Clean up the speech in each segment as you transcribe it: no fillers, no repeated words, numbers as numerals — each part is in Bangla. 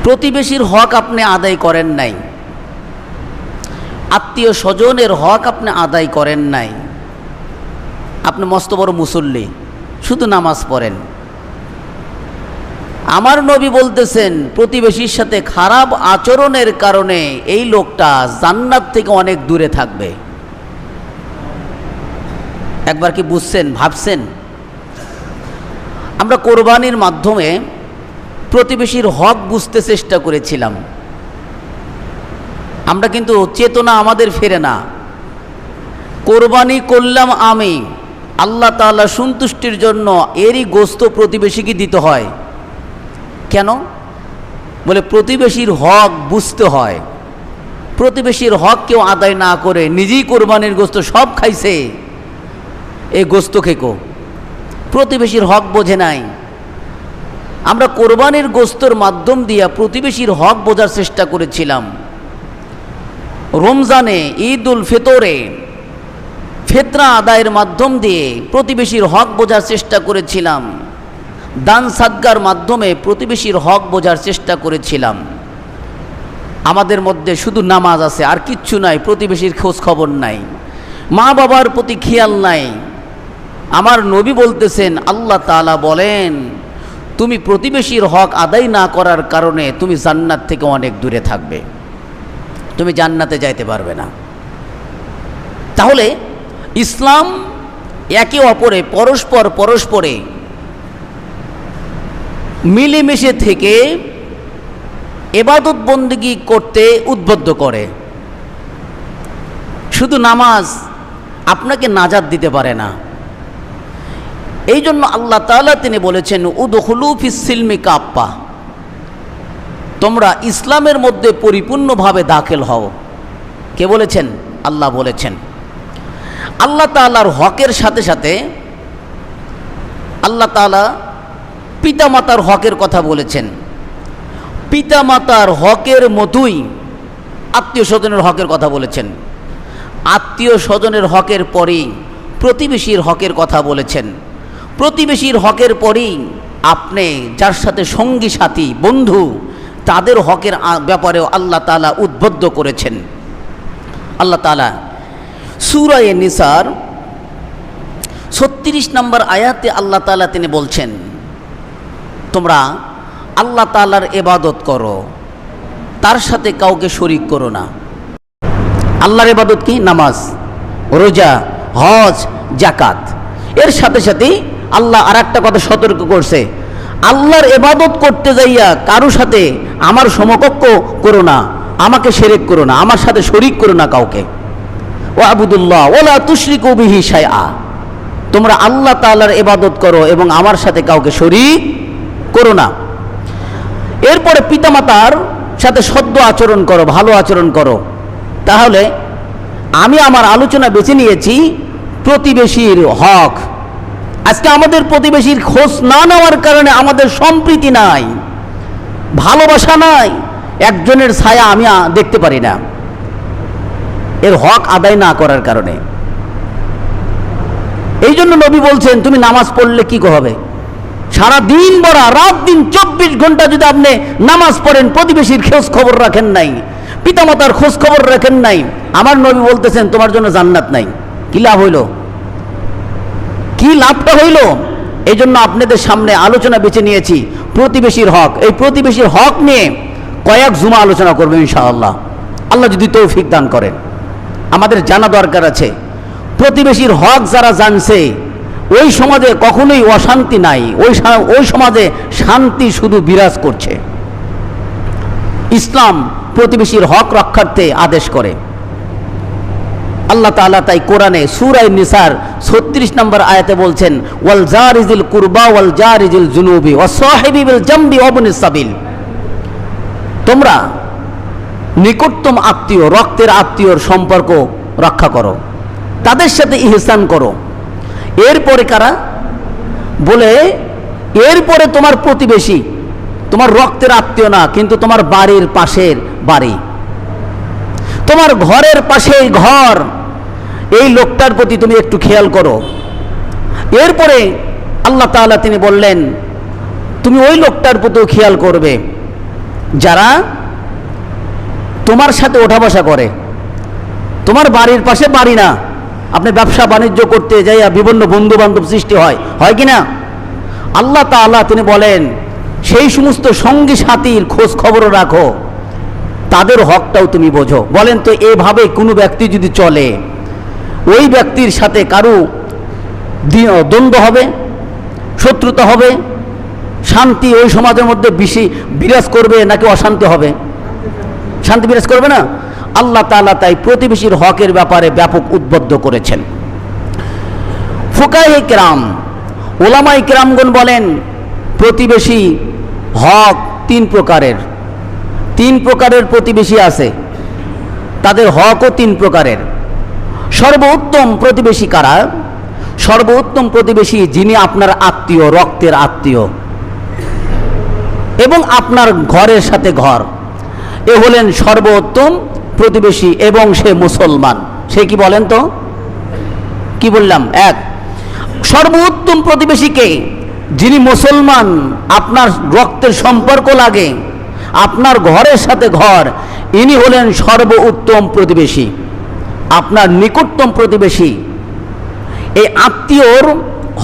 প্রতিবেশীর হক আপনি আদায় করেন নাই, আত্মীয় স্বজনের হক আপনি আদায় করেন নাই। আপনি মস্ত বড় মুসল্লি, শুধু নামাজ পড়েন। আমার নবী বলতেছেন প্রতিবেশীর সাথে খারাপ আচরণের কারণে এই লোকটা জান্নাত থেকে অনেক দূরে থাকবে। একবার কি বুঝছেন, ভাবছেন? আমরা কোরবানির মাধ্যমে প্রতিবেশীর হক বুঝতে চেষ্টা করেছিলাম। আমরা কিন্তু চেতনা আমাদের ফেরে না। কোরবানি করলাম আমি, আল্লাহ তাআলা সন্তুষ্টির জন্য, এরই গোস্ত প্রতিবেশীকে দিতে হয়। কেন? বলে প্রতিবেশীর হক বুঝতে হয়। প্রতিবেশীর হক কেউ আদায় না করে নিজেই কোরবানির গোস্ত সব খাইছে, এই গোস্ত খেকো, প্রতিবেশীর হক বোঝে নাই। আমরা কোরবানির গোস্তর মাধ্যম দিয়ে প্রতিবেশীর হক বোঝার চেষ্টা করেছিলাম। রমজানে, ঈদ উল ফিতরে ফিতরা আদায়ের মাধ্যম দিয়ে প্রতিবেশীর হক বোঝার চেষ্টা করেছিলাম। দান সাদকার মাধ্যমে প্রতিবেশীর হক বোঝার চেষ্টা করেছিলাম। আমাদের মধ্যে শুধু নামাজ আছে, আর কিচ্ছু নাই, প্রতিবেশীর খোঁজ খবর নাই, মা বাবার প্রতি খেয়াল নাই। আমার নবী বলতেছেন, আল্লাহ তাআলা বলেন, তুমি প্রতিবেশীর হক আদায় না করার কারণে তুমি জান্নাত থেকে অনেক দূরে থাকবে, তুমি জান্নাতে যাইতে পারবে না। তাহলে ইসলাম একে অপরে পরস্পরে মিলেমিশে থেকে ইবাদত বন্দেগী করতে উদ্বুদ্ধ করে। শুধু নামাজ আপনাকে নাজাত দিতে পারে না। এই জন্য আল্লাহ তাআলা তিনি বলেছেন, উদখুলু ফিস সিলমি কাফা, তোমরা ইসলামের মধ্যে পরিপূর্ণভাবে দাখিল হও। কে বলেছেন? আল্লাহ বলেছেন। আল্লাহ তাআলার হকের সাথে সাথে আল্লাহ তাআলা পিতামাতার হকের কথা বলেছেন। পিতামাতার হকের মতোই আত্মীয় স্বজনের হকের কথা বলেছেন। আত্মীয় স্বজনের হকের পরেই প্রতিবেশীর হকের কথা বলেছেন। প্রতিবেশীর হকের পরেই আপনি যার সাথে সঙ্গী সাথী বন্ধু তাদের হকের ব্যাপারেও আল্লাহ তাআলা উদ্বুদ্ধ করেছেন। আল্লাহ তাআলা সূরা নিসার 36 নম্বর আয়াতে আল্লাহ তাআলা তিনি বলছেন, তোমরা আল্লাহ তাআলার ইবাদত করো, তার সাথে কাউকে শরীক করো না। আল্লাহর ইবাদত কি? নামাজ, রোজা, হজ, যাকাত। এর সাথে সাথে আল্লাহ আর একটা কথা সতর্ক করছে, আল্লাহর ইবাদত করতে যাইয়া কারো সাথে আমার সমকক্ষ করো না, আমাকে শিরক করো না, আমার সাথে শরীক করো না কাউকে। ওয়াবুদুল্লাহ ওয়ালা তুশরিকু বিহি শাইআ, তোমরা আল্লাহ তাআলার ইবাদত করো এবং আমার সাথে কাউকে শরীক করো না। এরপরে পিতামাতার সাথে সদ্য আচরণ করো, ভালো আচরণ করো। তাহলে আমি আমার আলোচনা বেছে নিয়েছি প্রতিবেশীর হক। আজকে আমাদের প্রতিবেশীর খোঁজ না নেওয়ার কারণে আমাদের সম্প্রীতি নাই, ভালোবাসা নাই, একজনের ছায়া আমি দেখতে পারি না, এর হক আদায় না করার কারণে। এই জন্য নবী বলছেন, তুমি নামাজ পড়লে কি হবে? সারা দিন ভরা, রাত দিন 24 ঘন্টা যদি আপনি নামাজ পড়েন, প্রতিবেশীর খোঁজ খবর রাখেন নাই, পিতামাতার খোঁজ খবর রাখেন নাই, আমার নবী বলতেছেন তোমার জন্য জান্নাত নাই। কি লাভ হইল? কি লাভটা হইল? এই জন্য আপনাদের সামনে আলোচনা বেছে নিয়েছি প্রতিবেশীর হক। এই প্রতিবেশীর হক নিয়ে কয়েক জুমা আলোচনা করবো ইনশাআল্লাহ, আল্লাহ যদি তৌফিক দান করেন। আমাদের জানা দরকার আছে, প্রতিবেশীর হক যারা জানছে ওই সমাজে কখনোই অশান্তি নাই, ওই সমাজে শান্তি শুধু বিরাজ করছে। ইসলাম প্রতিবেশীর হক রক্ষার্থে আদেশ করে। আল্লাহ তাআলা তাই কোরআনে সূরা নিসার 36 নম্বর আয়াতে বলছেন, ওয়াল জারিজিল কুরবা ওয়াল জারিজিল জুনুবি ওয়াস সাহিবি বিল জামবি ওয়া ইবনিস সাবিল, তোমরা নিকটতম আত্মীয়, রক্তের আত্মীয়র সম্পর্ক রক্ষা করো, তাদের সাথে ইহসান করো। এরপরে কারা? বলে এরপরে তোমার প্রতিবেশী, তোমার রক্তের আত্মীয় না, কিন্তু তোমার বাড়ির পাশের বাড়ি, তোমার ঘরের পাশেই ঘর, এই লোকটার প্রতি তুমি একটু খেয়াল করো। এরপরে আল্লাহ তাআলা তিনি বললেন, তুমি ওই লোকটার প্রতিও খেয়াল করবে যারা তোমার সাথে ওঠা বসা করে, তোমার বাড়ির পাশে বাড়ি না, আপনি ব্যবসা বাণিজ্য করতে যাইয়া বিভিন্ন বন্ধু বান্ধব সৃষ্টি হয় কি না? আল্লাহ তাআলা তিনি বলেন সেই সমস্ত সঙ্গী সাথীর খোঁজ খবর রাখো, তাদের হকটাও তুমি বোঝো। বলেন তো এভাবে কোনো ব্যক্তি যদি চলে, ওই ব্যক্তির সাথে কারো দ্বন্দ্ব হবে, শত্রুতা হবে, শান্তি ওই সমাজের মধ্যে বেশি বিরাজ করবে নাকি অশান্তি হবে? শান্তি বিরাজ করবে না। আল্লাহ তাআলা তাই প্রতিবেশীর হকের ব্যাপারে ব্যাপক উদ্বুদ্ধ করেছেন। ফুকাহে কেরাম, ওলামায়ে কেরামগণ বলেন প্রতিবেশী হক তিন প্রকারের। তিন প্রকারের প্রতিবেশী আছে, তাদের হকও তিন প্রকারের। সর্বোত্তম প্রতিবেশী কারা? সর্বোত্তম প্রতিবেশী যিনি আপনার আত্মীয়, রক্তের আত্মীয় এবং আপনার ঘরের সাথে ঘর, এ হলেন সর্বোত্তম প্রতিবেশী এবং সে মুসলমান। সে কি বলেন তো? কি বললাম? এক। সর্বোত্তম প্রতিবেশীকে যিনি মুসলমান, আপনার রক্তের সম্পর্ক লাগে, আপনার ঘরের সাথে ঘর, ইনি হলেন সর্বোত্তম প্রতিবেশী, আপনার নিকটতম প্রতিবেশী। এই আত্মীয়র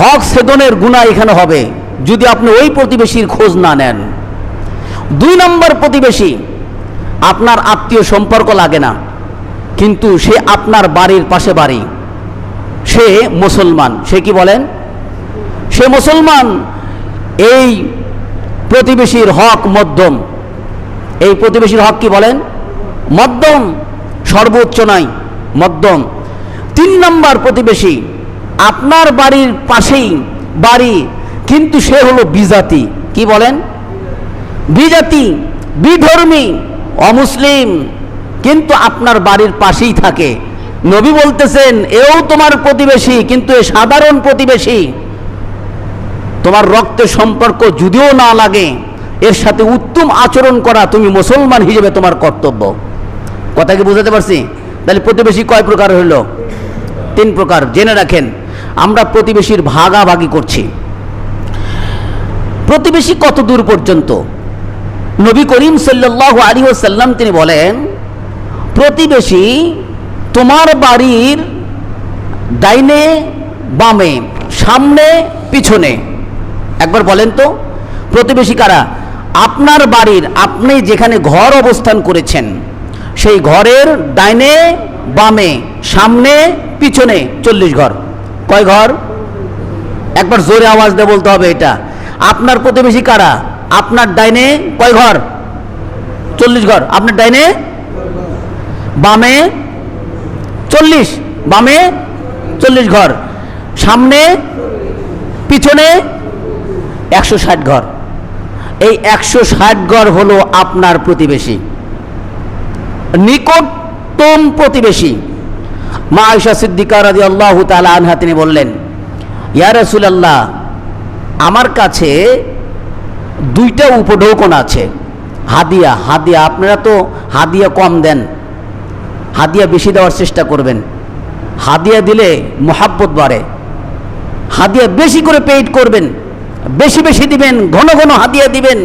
হক ছেদনের গুনাহ এখানে হবে যদি আপনি ওই প্রতিবেশীর খোঁজ না নেন। দুই নম্বর প্রতিবেশী, আপনার আত্মীয় সম্পর্ক লাগে না, কিন্তু সে আপনার বাড়ির পাশে বাড়ি, সে মুসলমান। সে কি বলেন? সে মুসলমান। এই প্রতিবেশীর হক মধ্যম। এই প্রতিবেশীর হক কি বলেন? মধ্যম, সর্বোচ্চ নয়, মধ্যম। তিন নম্বর প্রতিবেশী, আপনার বাড়ির পাশেই বাড়ি, কিন্তু সে হলো বিজাতি। কি বলেন? বিজাতি, বিধর্মী, অমুসলিম, কিন্তু আপনার বাড়ির পাশেই থাকে। নবী বলতেছেন এও তোমার প্রতিবেশী, কিন্তু এ সাধারণ প্রতিবেশী। তোমার রক্তের সম্পর্ক যদিও না লাগে, এর সাথে উত্তম আচরণ করা তুমি মুসলমান হিসেবে তোমার কর্তব্য। কথা কি বুঝাতে পারছি? তাহলে প্রতিবেশী কয় প্রকার হইল? তিন প্রকার। জেনে রাখেন, আমরা প্রতিবেশীর ভাগাভাগি করছি। প্রতিবেশী কত দূর পর্যন্ত? নবী করিম সাল্লাল্লাহু আলাইহি ওয়াসাল্লাম তিনি বলেন, প্রতিবেশী তোমার বাড়ির ডাইনে বামে, সামনে পিছনে। একবার বলেন তো প্রতিবেশী কারা? আপনার বাড়ির, আপনি যেখানে ঘর অবস্থান করেছেন সেই ঘরের ডাইনে বামে, সামনে পিছনে 40 ঘর। কয় ঘর? একবার জোরে আওয়াজ দিয়ে বলতে হবে এটা। আপনার প্রতিবেশী কারা? আপনার ডাইনে কয় ঘর? 40 ঘর। আপনার ডাইনে বামে 40, বামে 40 ঘর, সামনে পিছনে 160 ঘর। এই 160 ঘর হলো আপনার প্রতিবেশী, নিকটতম প্রতিবেশী। মা আয়েশা সিদ্দিকা রাদিয়াল্লাহু তাআলা আনহা তিনি বললেন, ইয়া রাসূলুল্লাহ, আমার কাছে দুইটা উপঢৌকন আছে, হাদিয়া। হাদিয়া, আপনারা তো হাদিয়া কম দেন, হাদিয়া বেশি দেওয়ার চেষ্টা করবেন। হাদিয়া দিলে মোহাব্বত বাড়ে, হাদিয়া বেশি করে পেইড করবেন, বেশি বেশি দিবেন, ঘন ঘন হাদিয়া দিবেন।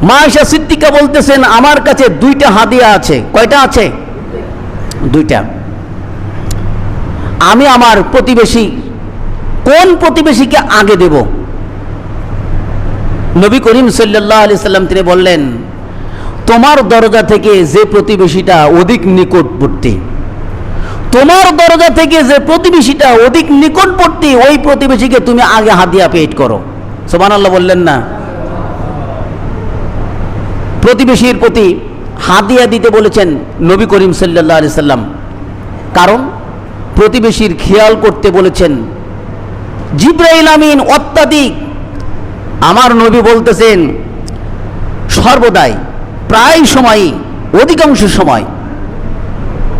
মা আয়েশা সিদ্দিকা বলতেছেন আমার কাছে দুইটা হাদিয়া আছে। কয়টা আছে? দুইটা। আমি আমার প্রতিবেশী, কোন প্রতিবেশীকে আগে দেব? নবী করিম সাল্লাল্লাহু আলাইহি সাল্লাম তিনি বললেন, তোমার দরজা থেকে যে প্রতিবেশীটা অধিক নিকটবর্তী, তোমার দরজা থেকে যে প্রতিবেশীটা অধিক নিকটবর্তী, ওই প্রতিবেশীকে তুমি আগে হাদিয়া পেইড করো। সুবহানাল্লাহ বললেন না? প্রতিবেশীর প্রতি হাদিয়া দিতে বলেছেন নবী করিম সাল্লাল্লাহু আলাইহি সাল্লাম, কারণ প্রতিবেশীর খেয়াল করতে বলেছেন। জিবরাইল আমিন অত্যাধিক, আমার নবী বলতেছেন সর্বদাই, প্রায় সময়ই, অধিকাংশ সময়,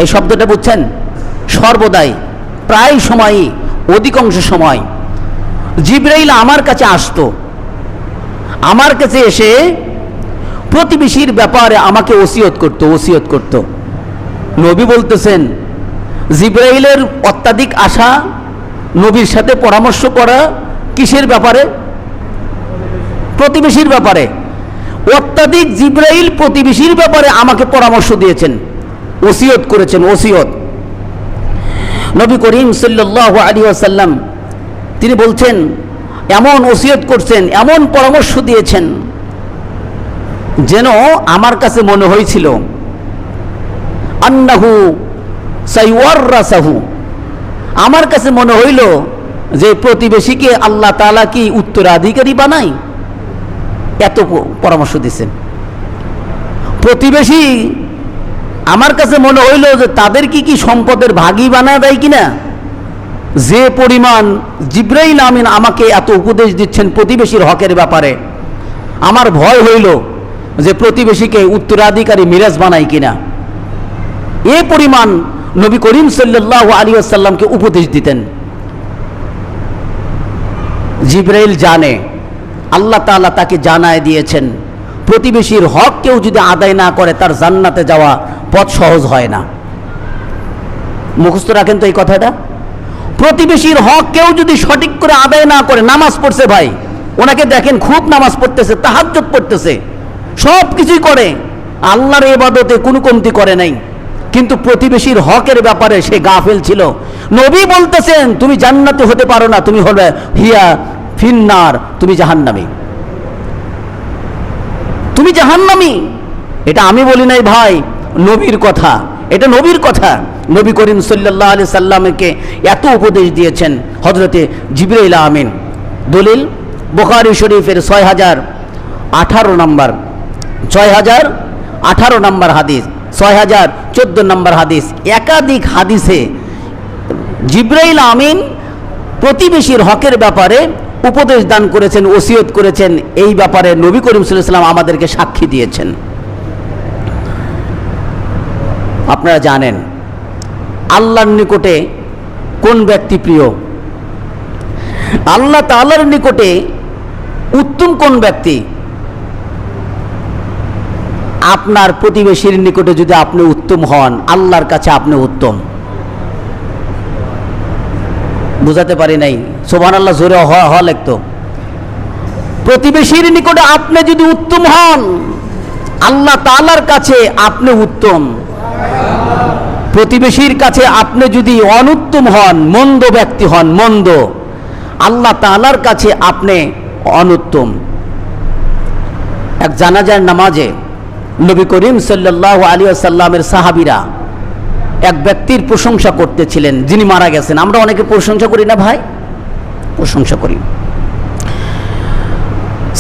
এই শব্দটা বুঝছেন? সর্বদাই, প্রায় সময়ই, অধিকাংশ সময় জিবরাইল আমার কাছে আসতো, আমার কাছে এসে প্রতিবেশীর ব্যাপারে আমাকে ওসিয়ত করত। নবী বলতেছেন জিবরাইলের অত্যাধিক আসা, নবীর সাথে পরামর্শ করা কিসের ব্যাপারে? প্রতিবেশীর ব্যাপারে। অত্যাধিক জিবরাইল প্রতিবেশীর ব্যাপারে আমাকে পরামর্শ দিয়েছেন, ওসিয়ত করেছেন। ওসিয়ত নবী করিম সাল্লাল্লাহু আলাইহি ওয়াসাল্লাম তিনি বলছেন, এমন ওসিয়ত করছেন, এমন পরামর্শ দিয়েছেন, যেন আমার কাছে মনে হয়েছিল আন্নাহু সাইওয়াররাসাহু, আমার কাছে মনে হইল যে প্রতিবেশীকে আল্লাহ তাআলা কি উত্তরাধিকারী বানায়। এত পরামর্শ দিচ্ছেন। প্রতিবেশী আমার কাছে মনে হইল যে তাদের কি সম্পদের ভাগী বানা দেয় কিনা। যে পরিমাণ জিবরাইল আমিন আমাকে এত উপদেশ দিচ্ছেন প্রতিবেশীর হকের ব্যাপারে, আমার ভয় হইল যে প্রতিবেশীকে উত্তরাধিকারী মিরাজ বানায় কিনা। এ পরিমাণ নবী করিম সাল্লাল্লাহু আলাইহি ওয়াসাল্লামকে উপদেশ দিতেন। জিবরাইল জানে, আল্লাহ তাআলা তাকে জানায় দিয়েছেন, প্রতিবেশীর হক কেউ যদি আদায় না করে তার জান্নাতে যাওয়া পথ সহজ হয় না। মুখস্থ রাখেন তো এই কথাটা। প্রতিবেশীর হক কেউ যদি সঠিক করে আদায় না করে, নামাজ পড়ছে ভাই, ওনাকে দেখেন খুব নামাজ পড়তেছে, তাহাজ্জুদ পড়তেছে, সব কিছুই করে, আল্লাহর ইবাদতে কোনো কমতি করে নাই, কিন্তু প্রতিবেশীর হকের ব্যাপারে সে গাফেল ছিল। নবী বলতেছেন তুমি জান্নাতে হতে পারো না, তুমি হবে হিয়া ফিন্নার, তুমি জাহান্নামী, তুমি জাহান্নামী। এটা আমি বলি নাই ভাই, নবীর কথা, এটা নবীর কথা। নবী করিম সাল্লাল্লাহু আলাইহি সাল্লামকে এত উপদেশ দিয়েছেন হযরতে জিবরাইল আমিন। দলিল বুখারী শরীফের 6018 নম্বর, 6018 নম্বর হাদিস, 6014 নম্বর হাদিস, একাধিক হাদিসে জিবরাইল আমিন প্রতিবেশীর হকের ব্যাপারে উপদেশ দান করেছেন, ওসিয়ত করেছেন। এই ব্যাপারে নবী করিম সাল্লাল্লাহু আলাইহি সাল্লাম আমাদেরকে সাক্ষী দিয়েছেন। আপনারা জানেন আল্লাহর নিকটে কোন ব্যক্তি প্রিয়, আল্লাহ তাআলার নিকটে উত্তম কোন ব্যক্তি। আপনার প্রতিবেশীর নিকটে যদি আপনি উত্তম হন, আল্লাহর কাছে আপনি উত্তম। বুঝাতে পারি নাই? সুবহানাল্লাহ, জোরে হ লাগতো। প্রতিবেশীর নিকটে আপনি যদি উত্তম হন, আল্লাহ তাআলার কাছে আপনি উত্তম। প্রতিবেশীর কাছে আপনি যদি অনুত্তম হন, মন্দ ব্যক্তি হন, মন্দ, আল্লাহ তাআলার কাছে আপনি অনুত্তম। এক জানাজার নামাজে নবী করিম সাল্লাল্লাহু আলাইহি ওয়াসাল্লামের সাহাবীরা এক ব্যক্তির প্রশংসা করতেছিলেন যিনি মারা গেছেন। আমরা অনেকে প্রশংসা করি না ভাই? প্রশংসা করি।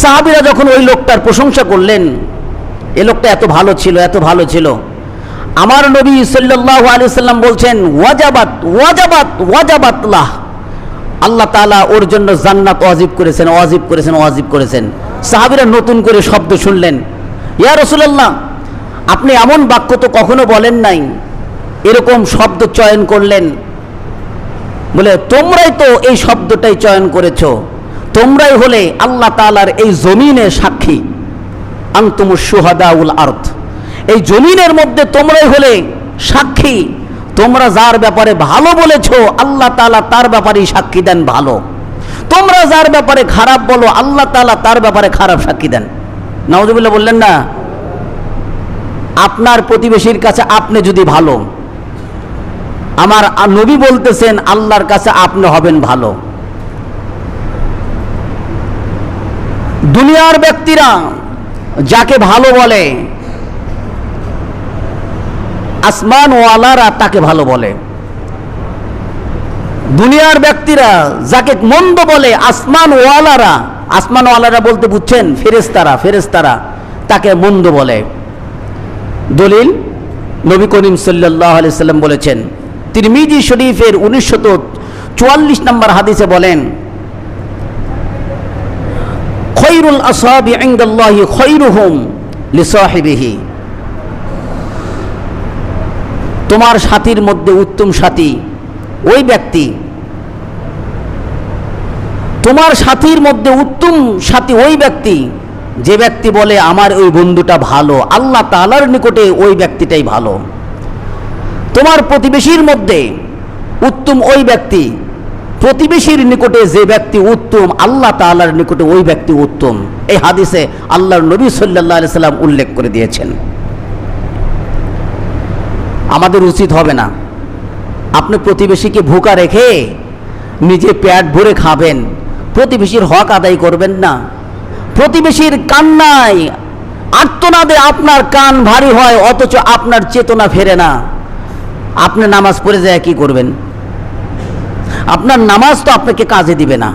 সাহাবীরা যখন ওই লোকটার প্রশংসা করলেন, এ লোকটা এত ভালো ছিল, এত ভালো ছিল, আমার নবী সাল্লাল্লাহু আলাইহি ওয়াসাল্লাম বলছেন ওয়াজাবাত ওয়াজাবাত ওয়াজাবাত লাহ, আল্লাহ তাআলা ওর জন্য জান্নাত ওয়াজিব করেছেন, ওয়াজিব করেছেন, ওয়াজিব করেছেন। সাহাবীরা নতুন করে শব্দ শুনলেন, ইয়া রাসূলুল্লাহ, আপনি এমন বাক্য তো কখনো বলেন নাই, এরকম শব্দ চয়ন করলেন। বলে তোমরাই তো এই শব্দটাই চয়ন করেছো, তোমরাই হলে আল্লাহ তাআলার এই জমিনের সাক্ষী। আনতুমুশ শুহাদাউল আরদ, এই জমিনের মধ্যে তোমরাই হলে সাক্ষী। তোমরা যার ব্যাপারে ভালো বলেছো, আল্লাহ তাআলা তার ব্যাপারেই সাক্ষী দেন ভালো। তোমরা যার ব্যাপারে খারাপ বলো, আল্লাহ তাআলা তার ব্যাপারে খারাপ সাক্ষী দেন। নাউজুবিল্লাহ বললেন না? আপনার প্রতিবেশীর কাছে আপনি যদি ভালো, আমার নবী বলতেছেন আল্লাহর কাছে আপনি হবেন ভালো। দুনিয়ার ব্যক্তিরা যাকে ভালো বলে, আসমান ওয়ালারা তাকে ভালো বলে। দুনিয়ার ব্যক্তিরা যাকে মন্দ বলে, আসমান ওয়ালারা, আসমান ওয়ালারা বলতে বুঝছেন ফেরেশতারা, ফেরেশতারা তাকে মন্দ বলে। দলিল নবী করিম সাল্লাল্লাহু আলাইহি সাল্লাম বলেছেন, তিরমিজি শরীফের 1944 নম্বর হাদিসে বলেন, খৈরুল আসহাবি ইনদাল্লাহি খৈরুহুম লিসাহিবিহি, তোমার সাথীর মধ্যে উত্তম সাথী ওই ব্যক্তি, তোমার সাথীর মধ্যে উত্তম সাথী ওই ব্যক্তি যে ব্যক্তি বলে আমার ওই বন্ধুটা ভালো, আল্লাহ তাআলার নিকটে ওই ব্যক্তিটাই ভালো। তোমার প্রতিবেশীর মধ্যে উত্তম ওই ব্যক্তি প্রতিবেশীর নিকটে যে ব্যক্তি উত্তম, আল্লাহ তাআলার নিকটে ওই ব্যক্তি উত্তম। এই হাদিসে আল্লাহর নবী সাল্লাল্লাহু আলাইহি সাল্লাম উল্লেখ করে দিয়েছেন। আমাদের উচিত হবে না আপনি প্রতিবেশীকে ভুকা রেখে নিজে পেট ভরে খাবেন, প্রতিবেশীর হক আদায় করবেন না। প্রতিবেশীর কান্নায় আর্তনাদে আপনার কান ভারী হয়, অথচ আপনার চেতনা ফেরে না। আপনি নামাজ পড়ে যায় কি করবেন? আপনার নামাজ তো আপনাকে কাজে দিবে না,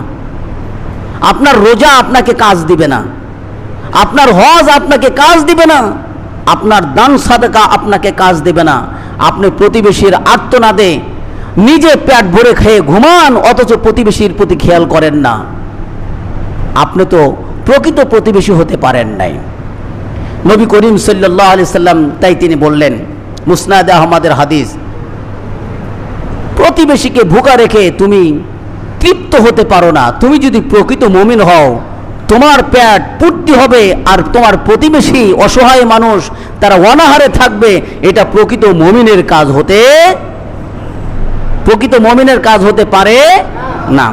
আপনার রোজা আপনাকে কাজ দিবে না, আপনার হজ আপনাকে কাজ দিবে না, আপনার দান সাদাকা আপনাকে কাজ দিবে না। আপনি প্রতিবেশীর আর্তনাদে নিজে পেট ভরে খেয়ে ঘুমান, অথচ প্রতিবেশীর প্রতি খেয়াল করেন না। আপনি তো প্রকৃত প্রতিবেশী হতে পারেন নাই। নবী করিম সাল্লাল্লাহু আলাইহি সাল্লাম তাই তিনি বললেন, মুসনাদ আহমদের হাদিস, প্রতিবেশীকে ভুকা রেখে তুমি তৃপ্ত হতে পারো না। তুমি যদি প্রকৃত মুমিন হও, তোমার পেট পূর্তি হবে, আর তোমার প্রতিবেশী অসহায় মানুষ তারা অনাহারে থাকবে। এটা প্রকৃত মুমিনের কাজ হতে পারে না।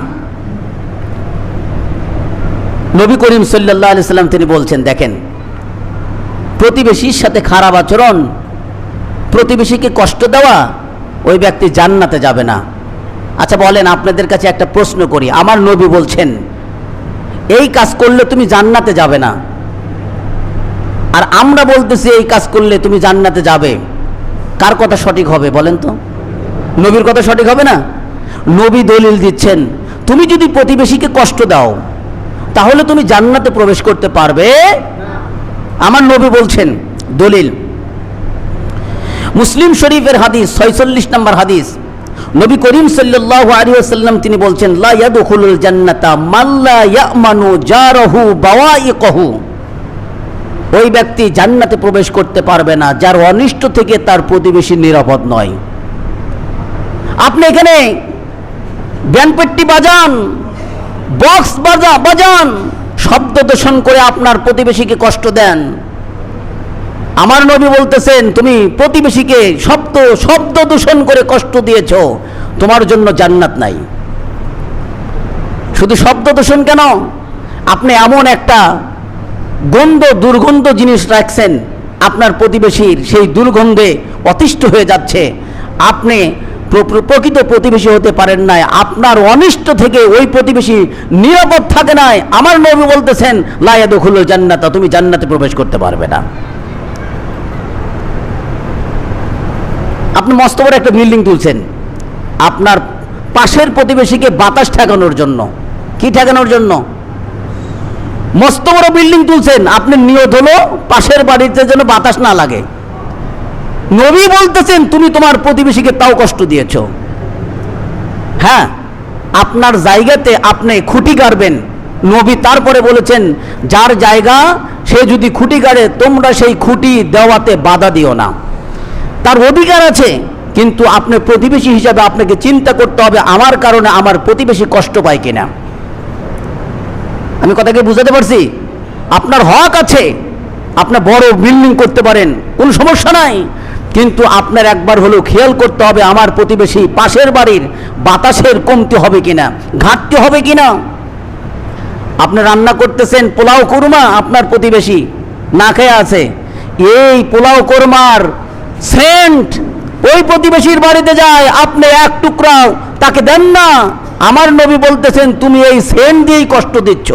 নবী করিম সাল্লাল্লাহু আলাইহি সাল্লাম তিনি বলছেন, দেখেন, প্রতিবেশীর সাথে খারাপ আচরণ, প্রতিবেশীকে কষ্ট দেওয়া, ওই ব্যক্তি জান্নাতে যাবে না। আচ্ছা বলেন, আপনাদের কাছে একটা প্রশ্ন করি, আমার নবী বলছেন এই কাজ করলে তুমি জান্নাতে যাবে না, আর আমরা বলতেছি এই কাজ করলে তুমি জান্নাতে যাবে, কার কথা সঠিক হবে বলেন তো? নবীর কথা সঠিক হবে না? নবী দলিল দিচ্ছেন, তুমি যদি প্রতিবেশীকে কষ্ট দাও তাহলে তুমি জান্নাতে প্রবেশ করতে পারবে। আমার নবী বলছেন, দলিল মুসলিম শরীফের হাদিস 46 নম্বর হাদিস, নবী করিম সাল্লাল্লাহু আলাইহি ওয়াসাল্লাম তিনি বলছেন, লা ইয়াদখুলুল জান্নাতা মান লা ইয়ামানু জারহু বাওয়াইকহু। ওই ব্যক্তি জান্নাতে প্রবেশ করতে পারবে না যার অনিষ্ট থেকে তার প্রতিবেশী নিরাপদ নয়। আপনি এখানে ব্যান্ডপেট্টি বাজান, বক্স বাজান, শব্দ দূষণ করে আপনার প্রতিবেশীকে কষ্ট দেন। আমার নবী বলতেছেন, তুমি প্রতিবেশীকে শব্দ দূষণ করে কষ্ট দিয়েছ, তোমার জন্য জান্নাত নাই। শুধু শব্দ দূষণ কেন, আপনি এমন একটা দুর্গন্ধ জিনিস রাখছেন, আপনার প্রতিবেশীর সেই দুর্গন্ধে অতিষ্ঠ হয়ে যাচ্ছে। আপনি প্রকৃত প্রতিবেশী হতে পারেন নাই, আপনার অনিষ্ট থেকে ওই প্রতিবেশী নিরাপদ থাকে নাই। আমার নবী বলতেছেন, লা ইয়াদখুলুল জান্নাতা, তুমি জান্নাতে প্রবেশ করতে পারবে না। আপনি মস্ত বড় একটা বিল্ডিং তুলছেন, আপনার পাশের প্রতিবেশীকে বাতাস ঠেকানোর জন্য। কি ঠেকানোর জন্য? মস্ত বড় বিল্ডিং তুলছেন, আপনি নিয়ত হলো পাশের বাড়িতে যেন বাতাস না লাগে। নবী বলতেছেন, তুমি তোমার প্রতিবেশীকে তাও কষ্ট দিয়েছ। হ্যাঁ, আপনার জায়গাতে আপনি খুঁটি গাড়বেন, নবী তারপরে বলেছেন, যার জায়গা সে যদি খুঁটি গাড়ে, তোমরা সেই খুঁটি দেওয়াতে বাধা দিও না। তার অধিকার আছে, কিন্তু আপনি প্রতিবেশী হিসাবে আপনাকে চিন্তা করতে হবে, আমার কারণে আমার প্রতিবেশী কষ্ট পায় কিনা। আমি কথাকে বুঝাতে পারছি? আপনার হক আছে, আপনি বড় বিল্ডিং করতে পারেন, কোনো সমস্যা নাই, কিন্তু আপনার একবার হলেও খেয়াল করতে হবে, আমার প্রতিবেশী পাশের বাড়ির বাতাসের কমতি হবে কিনা, ঘাটতি হবে কিনা। আপনি রান্না করতেছেন পোলাও কোরমা, আপনার প্রতিবেশী না খেয়ে আছে, এই পোলাও কোরমার সেন্ট ওই প্রতিবেশীর বাড়িতে যায়, আপনি এক টুকরাও তাকে দেন না। আমার নবী বলতেছেন, তুমি এই সেন্ট দিয়েই কষ্ট দিচ্ছ।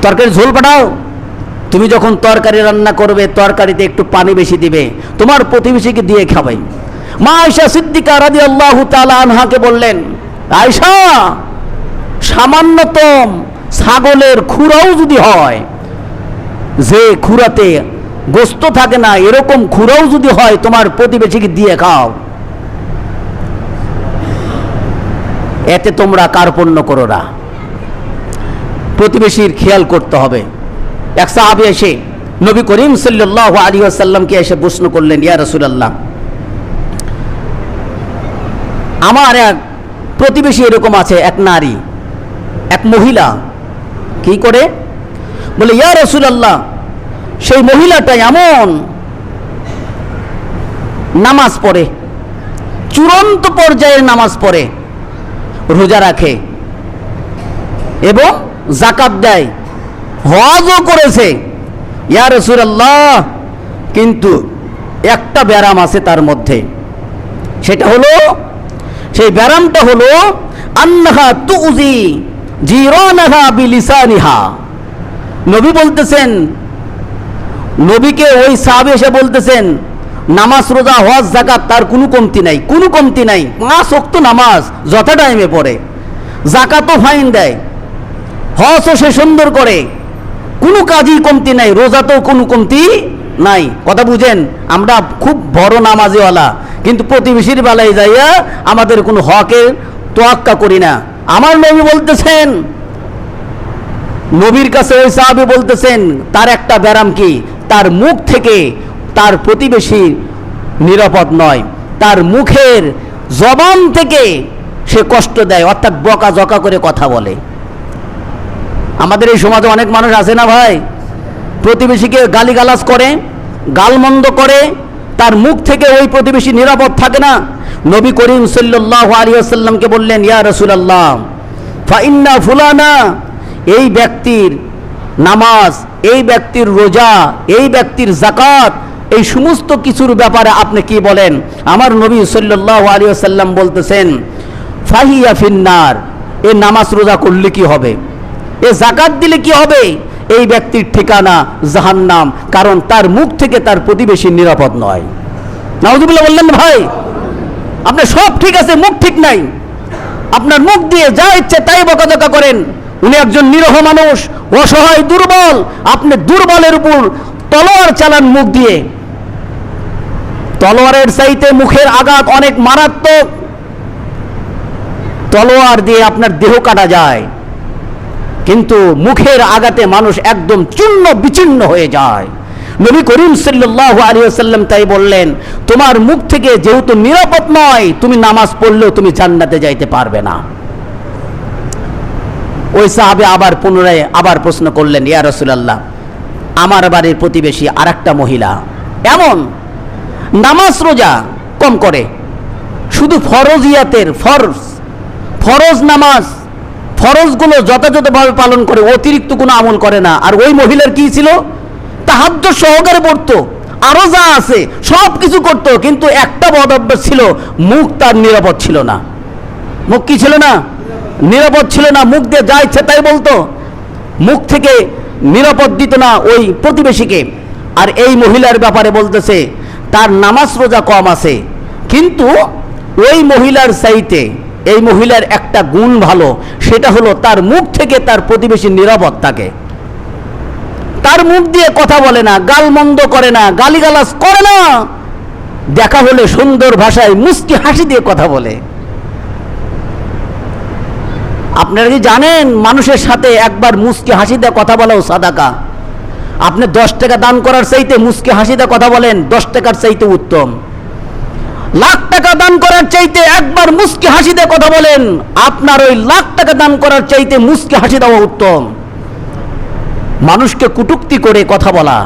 তরকারি ঝোল পাঠাও, তুমি যখন তরকারি রান্না করবে তরকারিতে একটু পানি বেশি দিবে, তোমার প্রতিবেশীকে দিয়ে খাবাই। মা আয়েশা সিদ্দিকা রাদিয়াল্লাহু তাআলা আনহাকে বললেন, আয়েশা, সামান্যতম ছাগলের খুরাও যদি হয়, যে খুরাতে গোস্ত থাকে না, এরকম খুরাও যদি হয়, তোমার প্রতিবেশীকে দিয়ে খাও, এতে তোমরা কার্পণ্য করো না। প্রতিবেশীর খেয়াল করতে হবে। এক সাহাবী এসে নবী করিম সাল্লাল্লাহু আলাইহি ওয়াসাল্লামকে এসে প্রশ্ন করলেন, ইয়া রাসূলুল্লাহ, আমার এক প্রতিবেশী এরকম আছে, এক নারী, এক মহিলা, কি করে? বলে, ইয়া রাসূলুল্লাহ, সেই মহিলাটা এমন নামাজ পড়ে, চূড়ান্ত পর্যায়ের নামাজ পড়ে, রোজা রাখে এবং যাকাত দেয়, হজও করেছে, ইয়া রাসূলুল্লাহ, কিন্তু একটা ব্যারাম আছে তার মধ্যে, সেটা হলো, সেই ব্যারামটা হলো আন্নাহা তুজি জিরানাহা বিলিসানিহা। নবী বলতেছেন, নবীকে ওই সাহাবী এসে বলতেছেন, নামাজ রোজা হজ যাকাত তার কোনো কমতি নাই, কোনো কমতি নাই, 5 ওয়াক্ত নামাজ যথা টাইমে পড়ে, যাকাতও ফাইন দেয়, হজও সে সুন্দর করে, কোনো কাজই কমতি নাই, রোজাতেও কোনো কমতি নাই। কথা বুঝেন, আমরা খুব বড় নামাজিওয়ালা, কিন্তু প্রতিবেশীর বেলায় যাইয়া আমাদের কোনো হকের তোয়াক্কা করি না। আমার নবী বলতেছেন, নবীর কাছে ওই সাহাবী বলতেছেন, তার একটা ব্যারাম কি, তার মুখ থেকে তার প্রতিবেশী নিরাপদ নয়, তার মুখের জবান থেকে সে কষ্ট দেয়, অর্থাৎ বকা জকা করে কথা বলে। আমাদের এই সমাজে অনেক মানুষ আছে না ভাই, প্রতিবেশীকে গালিগালাজ করে, গালমন্দ করে, তার মুখ থেকে ওই প্রতিবেশী নিরাপদ থাকে না। নবী করিম সাল্লাল্লাহু আলাইহি ওয়াসাল্লামকে বললেন, ইয়া রাসূলুল্লাহ, ফাইন্না ফুলানা, এই ব্যক্তির নামাজ, এই ব্যক্তির রোজা, এই ব্যক্তির যাকাত, এই সমস্ত কিছুর ব্যাপারে আপনি কি বলেন? আমার নবী সাল্লাল্লাহু আলাইহি ওয়াসাল্লাম বলতেছেন, ফাহিয়া ফিন্নার, এই নামাজ রোজা করলে কি হবে, এ যাকাত দিলে কি হবে? এই ব্যক্তির ঠিকানা জাহান্নাম, কারণ তার মুখ থেকে তার প্রতিবেশী নিরাপদ নয়। নাউযুবিল্লাহ বললেন ভাই, আপনার সব ঠিক আছে, মুখ ঠিক নাই, আপনার মুখ দিয়ে যা ইচ্ছে তাই বকাঝকা করেন। উনি একজন নিরহ মানুষ, অসহায়, দুর্বল, আপনি দুর্বলের উপর তলোয়ার চালান মুখ দিয়ে। তলোয়ারের চাইতে মুখের আঘাত অনেক মারাত্মক, তলোয়ার দিয়ে আপনার দেহ কাটা যায়, কিন্তু মুখের আঘাতে মানুষ একদম চূর্ণ বিচূর্ণ হয়ে যায়। নবী করিম সাল্লাল্লাহু আলাইহি ওয়াসাল্লাম তাই বললেন, তোমার মুখ থেকে যেহেতু নিরাপদ নয়, তুমি নামাজ পড়লেও তুমি জান্নাতে যাইতে পারবে না। ওই সাহাবী আবার পুনরায় আবার প্রশ্ন করলেন, ইয়া রাসূলুল্লাহ, আমার বাড়ির প্রতিবেশী আরেকটা মহিলা এমন নামাজ রোজা কম করে, শুধু ফরজিয়াতের ফরজ নামাজ, ফরজগুলো যথাযথভাবে পালন করে, অতিরিক্ত কোনো আমল করে না। আর ওই মহিলার কি ছিল, তাহাজ্জুদ সহকারে পড়তো, আরো যা আছে সব কিছু করতো, কিন্তু একটা বদ অভ্যাস ছিল, মুখ তার নিরাপদ ছিল না। মুখ কি ছিল না? নিরাপদ ছিল না, মুখ দিয়ে যা ইচ্ছে তাই বলতো, মুখ থেকে নিরাপদ দিত না ওই প্রতিবেশীকে। আর এই মহিলার ব্যাপারে বলতেছে, তার নামাজ রোজা কম আছে, কিন্তু ওই মহিলার চাইতে এই মহিলার একটা গুণ ভালো, সেটা হলো তার মুখ থেকে তার প্রতিবেশী নিরাপদ থাকে, তার মুখ দিয়ে কথা বলে না, গালমন্দ করে না, গালিগালাজ করে না, দেখা হলে সুন্দর ভাষায় মুস্কি হাসি দিয়ে কথা বলে। আপনারা কি জানেন, মানুষের সাথে একবার মুস্কি হাসি দিয়ে কথা বলাও সাদাকা। আপনি 10 টাকা দান করার চাইতে মুস্কি হাসি দিয়ে কথা বলেন, 10 টাকার চাইতে উত্তম। লাখ টাকা দান করার চাইতে একবার মুস্কি হাসি দিয়ে কথা বলেন, আপনার ওই লাখ টাকা দান করার চাইতে মুস্কি হাসি দেওয়া উত্তম। মানুষকে কটূক্তি করে কথা বলা,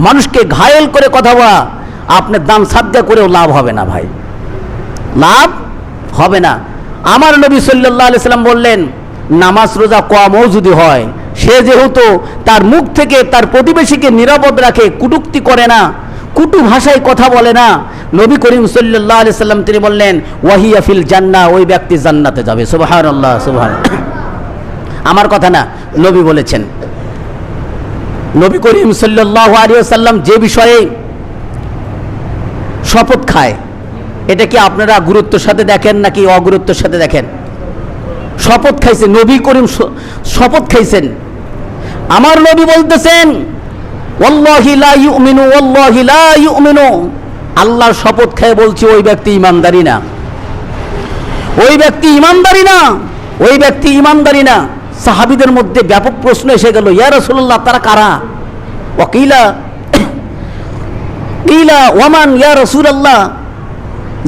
মানুষকে ঘায়েল করে কথা বলা, আপনি দান সাদকা করেও লাভ হবে না ভাই, লাভ হবে না। আমার নবী সাল্লাল্লাহু আলাইহি সাল্লাম বললেন, নামাজ রোজা কমও যদি হয়, সে যেহেতু তার মুখ থেকে তার প্রতিবেশীকে নিরাপদ রাখে, কটূক্তি করে না, কুটু ভাষায় কথা বলে না, নবী করিম সাল্লাল্লাহু আলাইহি সাল্লাম তিনি বললেন, ওয়াহিয়া ফিল জান্নাহ, ওই ব্যক্তি জান্নাতে যাবে। সুবহানাল্লাহ, সুবহানাল্লাহ। আমার কথা না, নবী বলেছেন। নবী করিম সাল্লাল্লাহু আলাইহি ওয়াসাল্লাম যে বিষয়ে শপথ খায়, এটা কি আপনারা গুরুত্বের সাথে দেখেন নাকি অগুরুত্বের সাথে দেখেন? শপথ খাইছেন, নবী করিম শপথ খাইছেন। আমার নবী বলতেছেন, ওয়াল্লাহি লা ইউমিনু, ওয়াল্লাহি লা ইউমিনু, আল্লাহর শপথ খেয়ে বলছি, ওই ব্যক্তি ঈমানদারি না, ওই ব্যক্তি ঈমানদারি না, ওই ব্যক্তি ঈমানদারি না। সাহাবীদের মধ্যে ব্যাপক প্রশ্ন এসে গেল, ইয়া রাসূলুল্লাহ, তারা কারা? ওয়াকিলা কিলা ওয়ামান ইয়া রাসূলুল্লাহ,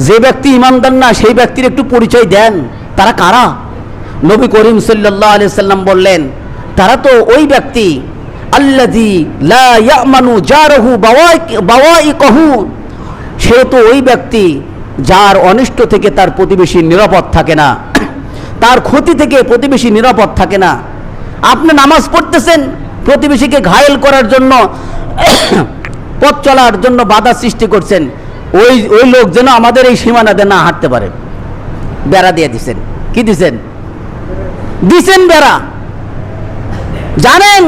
যে ব্যক্তি ঈমানদার না সেই ব্যক্তির একটু পরিচয় দেন, তারা কারা? নবী করিম সাল্লাল্লাহু আলাইহি সাল্লাম বললেন, তারা তো ওই ব্যক্তি, আল্লাযী লা ইয়ামানু জারহু বাওয়াইকাহু, সে তো ওই ব্যক্তি যার অনিষ্ট থেকে তার প্রতিবেশী নিরাপদ থাকে না, তার ক্ষতি থেকে প্রতিবেশী নিরাপদ থাকে না। আপনি নামাজ পড়তেছেন, প্রতিবেশীকে ঘায়েল করার জন্য পথ চলার জন্য বাধা সৃষ্টি করছেন, ওই লোক যেন আমাদের এই সীমানাতে না হাঁটতে পারে, বেড়া দিয়ে দিছেন। কি দিছেন? দিছেন বেড়া। জানেন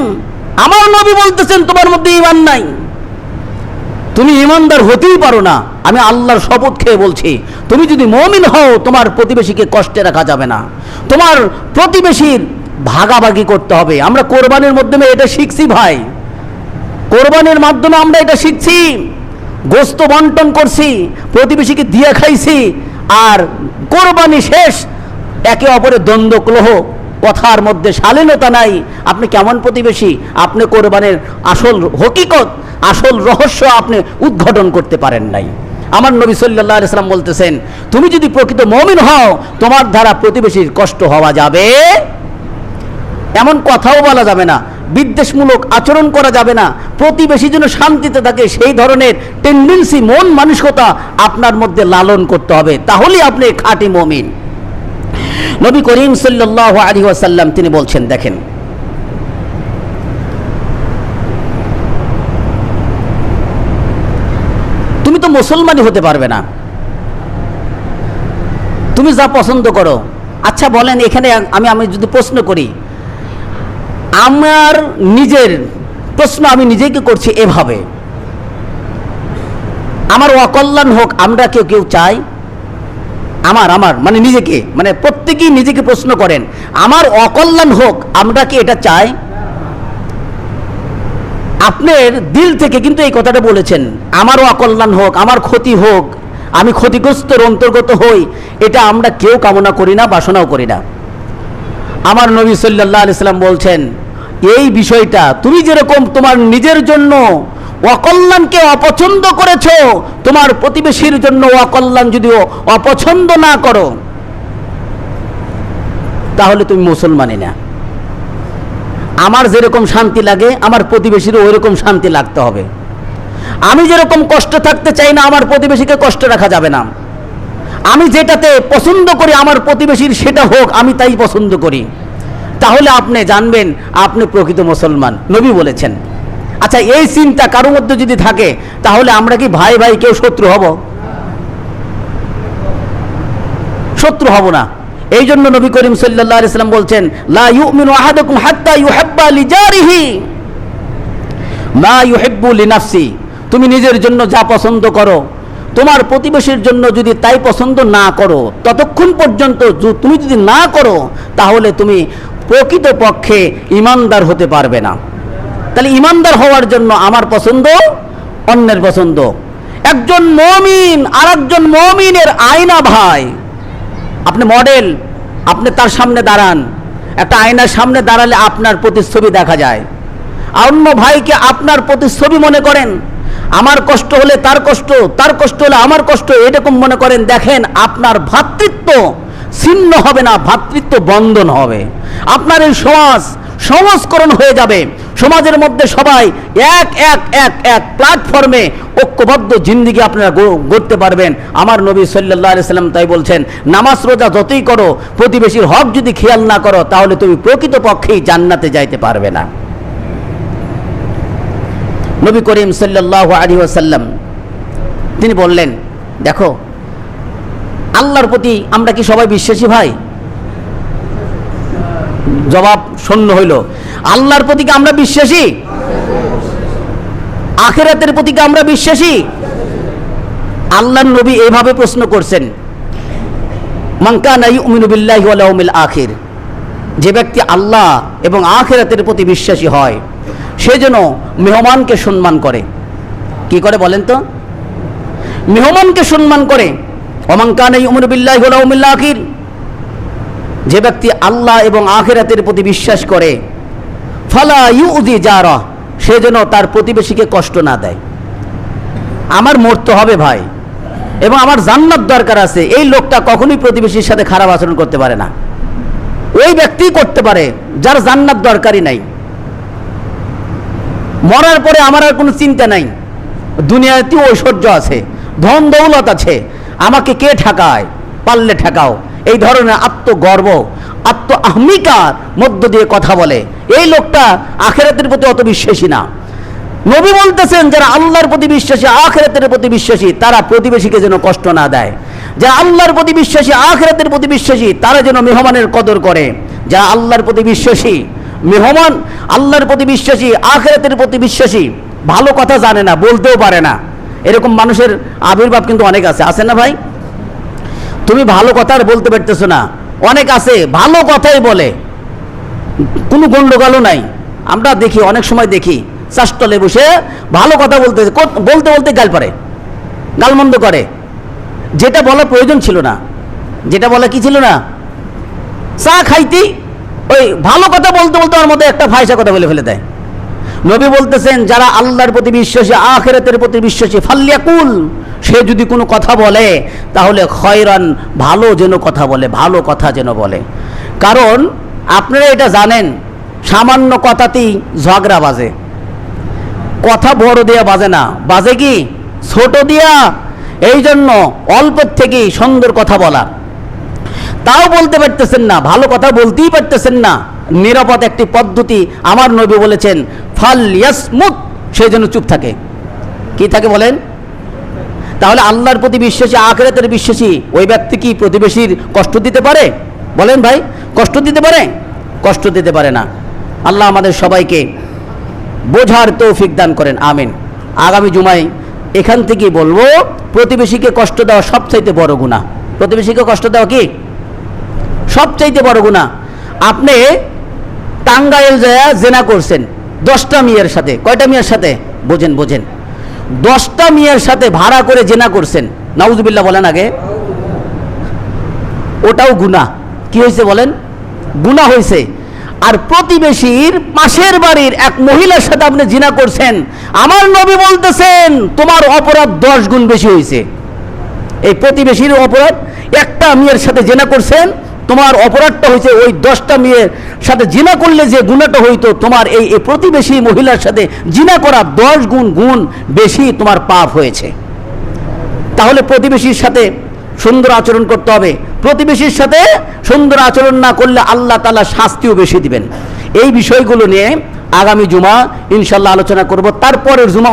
আমার নবী বলতেছেন তোমার মধ্যে ঈমান নাই, তুমি ঈমানদার হতেই পারো না। আমি আল্লাহর শপথ খেয়ে বলছি, তুমি যদি মুমিন হও তোমার প্রতিবেশীকে কষ্টে রাখা যাবে না, তোমার প্রতিবেশীর ভাগাভাগি করতে হবে। আমরা কোরবানির মাধ্যমে এটা শিখছি ভাই, কোরবানির মাধ্যমে আমরা এটা শিখছি। গোস্ত বন্টন করছি, প্রতিবেশীকে দিয়ে খাইছি, আর কোরবানি শেষ একে অপরের দ্বন্দ্ব কলহ, কথার মধ্যে শালীনতা নাই। আপনি কেমন প্রতিবেশী? আপনি কোরবানির আসল হকিকত, আসল রহস্য আপনি উদ্ঘাটন করতে পারেন নাই। আমার নবী সাল্লাল্লাহু আলাইহি ওয়াসাল্লাম বলতেছেন, তুমি যদি প্রকৃত মুমিন হও তোমার দ্বারা প্রতিবেশীর কষ্ট হওয়া যাবে, এমন কথাও বলা যাবে না, বিদ্বেষমূলক আচরণ করা যাবে না, প্রতিবেশী যেন শান্তিতে থাকে সেই ধরনের টেন্ডেন্সি, মন মানসিকতা আপনার মধ্যে লালন করতে হবে, তাহলেই আপনি খাঁটি মুমিন। নবী করিম সাল্লাল্লাহু আলাইহি ওয়াসাল্লাম তিনি বলছেন, দেখেন তুমি তো মুসলমানই হতে পারবে না, তুমি যা পছন্দ করো। আচ্ছা বলেন, এখানে আমি যদি প্রশ্ন করি, আমার নিজের প্রশ্ন আমি নিজেকে করছি এভাবে, আমার অকল্যাণ হোক আমরা কেউ চাই? আমার মানে নিজেকে, মানে প্রত্যেকেই নিজেকে প্রশ্ন করেন, আমার অকল্যাণ হোক আমরা কি এটা চাই? আপনার দিল থেকে কিন্তু এই কথাটা বলেছেন, আমারও অকল্যাণ হোক, আমার ক্ষতি হোক, আমি ক্ষতিগ্রস্তর অন্তর্গত হই, এটা আমরা কেউ কামনা করি না, বাসনাও করি না। আমার নবী সাল্লাল্লাহু আলাইহি ওয়াসাল্লাম বলছেন, এই বিষয়টা তুমি যেরকম তোমার নিজের জন্য অকল্যাণকে অপছন্দ করেছো, তোমার প্রতিবেশীর জন্য অকল্যাণ যদিও অপছন্দ না করো তাহলে তুমি মুসলমানই না। আমার যেরকম শান্তি লাগে আমার প্রতিবেশীরও ওই রকম শান্তি লাগতে হবে। আমি যেরকম কষ্ট থাকতে চাই না আমার প্রতিবেশীকে কষ্ট রাখা যাবে না। আমি যেটাতে পছন্দ করি আমার প্রতিবেশীর সেটা হোক, আমি তাই পছন্দ করি, তাহলে আপনি জানবেন আপনি প্রকৃত মুসলমান, নবী বলেছেন। আচ্ছা এই চিন্তা কারোর মধ্যে যদি থাকে তাহলে আমরা কি ভাই ভাই কেউ শত্রু হব? শত্রু হব না। এই জন্য নবী করিম সাল্লাল্লাহু আলাইহি ওয়াসাল্লাম বলছেন, লা ইউমিনু আহাদুকুম হাত্তা ইউহিব্বা লিজারিহি মা ইউহিব্বু লিনাফসি। তুমি নিজের জন্য যা পছন্দ করো তোমার প্রতিবেশীর জন্য যদি তাই পছন্দ না করো, ততক্ষণ পর্যন্ত তুমি যদি না করো তাহলে তুমি প্রকৃত পক্ষে ঈমানদার হতে পারবে না। তাহলে ঈমানদার হওয়ার জন্য আমার পছন্দ, অন্যের পছন্দ। একজন মুমিন আর একজন মুমিনের আয়না ভাই। আপনি মডেল, আপনি তার সামনে দাঁড়ান, একটা আয়নার সামনে দাঁড়ালে আপনার প্রতিচ্ছবি দেখা যায়। অন্য ভাইকে আপনার প্রতিচ্ছবি মনে করেন, আমার কষ্ট হলে তার কষ্ট, তার কষ্ট হলে আমার কষ্ট, এরকম মনে করেন। দেখেন আপনার ভ্রাতৃত্ব ছিন্ন হবে না, ভ্রাতৃত্ব বন্ধন হবে। আপনার এই সমাজ সংস্করণ হয়ে যাবে, সমাজের মধ্যে সবাই এক এক এক এক প্ল্যাটফর্মে ঐক্যবদ্ধ জিন্দেগি আপনারা গড়তে পারবেন। আমার নবী সাল্লাল্লাহু আলাইহি ওয়াসাল্লাম তাই বলছেন, নামাজ রোজা যতই করো প্রতিবেশীর হক যদি খেয়াল না করো তাহলে তুমি প্রকৃত পক্ষেই জান্নাতে যাইতে পারবে না। নবী করিম সাল্লাল্লাহু আলাইহি ওয়াসাল্লাম তিনি বললেন, দেখো আল্লাহর প্রতি আমরা কি সবাই বিশ্বাসী ভাই? জবাব শূন্য হইল। আল্লাহর প্রতি কি আমরা বিশ্বাসী? আখিরাতের প্রতি কি আমরা বিশ্বাসী? আল্লাহর নবী এইভাবে প্রশ্ন করছেন, মান কানা ইউমিনু বিল্লাহি ওয়াল ইয়াউমিল আখির, যে ব্যক্তি আল্লাহ এবং আখিরাতের প্রতি বিশ্বাসী হয় সে যেন মেহমানকে সম্মান করে। কি করে বলেন তো? মেহমানকে সম্মান করে। ওমান কানা ইউমিনু বিল্লাহি ওয়াল ইয়াউমিল আখির, যে ব্যক্তি আল্লাহ এবং আখিরাতের প্রতি বিশ্বাস করে, ফালা ইউযি জারা, সে যেন তার প্রতিবেশীকে কষ্ট না দেয়। আমার মরতে হবে ভাই এবং আমার জান্নাত দরকার আছে, এই লোকটা কখনোই প্রতিবেশীর সাথে খারাপ আচরণ করতে পারে না। ওই ব্যক্তি করতে পারে যার জান্নাত দরকারই নাই। মরার পরে আমার আর কোনো চিন্তা নাই, দুনিয়াতে ঐশ্বর্য আছে, ধন দৌলত আছে, আমাকে কে ঠেকায়, পারলে ঠেকাও, এই ধরনের আত্মগর্ব, আত্ম আহমিকার মধ্য দিয়ে কথা বলে, এই লোকটা আখিরাতের প্রতি অত বিশ্বাসী না। নবী বলতেছেন যারা আল্লাহর প্রতি বিশ্বাসী, আখিরাতের প্রতি বিশ্বাসী, তারা প্রতিবেশীকে যেন কষ্ট না দেয়। যারা আল্লাহর প্রতি বিশ্বাসী, আখিরাতের প্রতি বিশ্বাসী, তারা যেন মেহমানের কদর করে। যারা আল্লাহর প্রতি বিশ্বাসী, মেহমান আল্লাহর প্রতি বিশ্বাসী, আখিরাতের প্রতি বিশ্বাসী, ভালো কথা জানে না, বলতেও পারে না, এরকম মানুষের আবির্ভাব কিন্তু অনেক আছে না ভাই? তুমি ভালো কথা আর বলতে পারতেছো না, অনেক আছে ভালো কথাই বলে, কোনো গন্ডগোলও নাই। আমরা দেখি, অনেক সময় দেখি চাষতলে বসে ভালো কথা বলতে বলতে গাল পারে, গালমন্দ করে, যেটা বলা প্রয়োজন ছিল না, যেটা বলা কি ছিল না, চা খাইতেই ওই ভালো কথা বলতে বলতে ওর মধ্যে একটা ফায়সা কথা বলে ফেলে দেয়। নবী বলতেছেন যারা আল্লাহর প্রতি বিশ্বাসী, আখিরাতের প্রতি বিশ্বাসী, ফাল্লিয়াকুল, সে যদি কোনো কথা বলে তাহলে খয়রান, ভালো যেন কথা বলে, ভালো কথা যেন বলে। কারণ আপনারা এটা জানেন, সামান্য কথাতেই ঝগড়া বাজে, কথা বড় দিয়া বাজে না, বাজে কি ছোট দিয়া। এই জন্য অল্পের থেকেই সুন্দর কথা বলা, তাও বলতে পারতেছেন না, ভালো কথা বলতেই পারতেছেন না, নিরাপদ একটি পদ্ধতি আমার নবী বলেছেন ফালইয়াসমুত, সে যেন চুপ থাকে। কি থাকে বলেন? তাহলে আল্লাহর প্রতি বিশ্বাসী, আখিরাতের বিশ্বাসী ওই ব্যক্তি কি প্রতিবেশীর কষ্ট দিতে পারে? বলেন ভাই, কষ্ট দিতে পারে? কষ্ট দিতে পারে না। আল্লাহ আমাদের সবাইকে বোঝার তৌফিক দান করেন, আমিন। আগামী জুমায় এখান থেকেই বলবো, প্রতিবেশীকে কষ্ট দেওয়া সবচাইতে বড় গুনাহ। প্রতিবেশীকে কষ্ট দেওয়া কি সবচাইতে বড় গুনাহ। আপনি টাঙ্গাইল যায় জেনা করছেন 10টা মেয়ের সাথে, কয়টা মেয়ের সাথে? বোঝেন 10টা মেয়ের সাথে ভাড়া করে জেনা করছেন, নাউজুবিল্লাহ বলেন আগে, ওটাও গুনাহ। কি হয়েছে বলেন? গুনাহ হয়েছে। আর প্রতিবেশীর পাশের বাড়ির এক মহিলার সাথে আপনি জিনা করছেন, আমার নবী বলতেছেন তোমার অপরাধ 10 গুণ বেশি হয়েছে। এই প্রতিবেশীর অপরাধ, একটা মেয়ের সাথে জিনা করছেন, তোমার অপরাধটা হয়েছে ওই 10টা মেয়ের সাথে জিনা করলে যে গুণাটা হইতো, তোমার এই প্রতিবেশী মহিলার সাথে জিনা করা 10 গুণ বেশি তোমার পাপ হয়েছে। তাহলে প্রতিবেশীর সাথে সুন্দর আচরণ করতে হবে। প্রতিবেশীর সাথে সুন্দর আচরণ না করলে আল্লাহ তাআলা শাস্তিও বেশি দিবেন। এই বিষয়গুলো নিয়ে আগামী জুমা ইনশাআল্লাহ আলোচনা করব। তারপরের জুমা